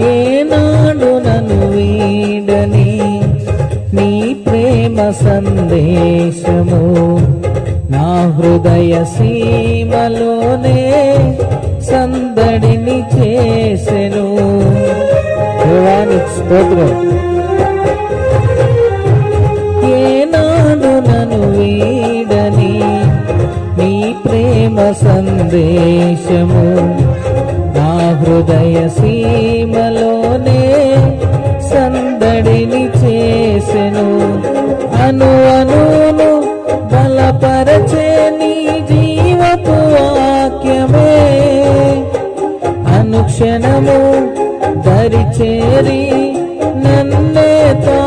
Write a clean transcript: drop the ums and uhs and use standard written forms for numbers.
ఏనాడు నన్ను వీడని నీ ప్రేమ సందేశము నా హృదయ సీమలోనే సందడిని చేసెను. దేవానికి స్తోత్రం. ఏనాడు నన్ను వీడని నీ ప్రేమ సందేశము నా హృదయ సీమలోనే సందడిని చేసెను. అను అనును బలపరచే నీ జీవపు వాక్యమే అనుక్షణము దరిచేరి నన్నే తా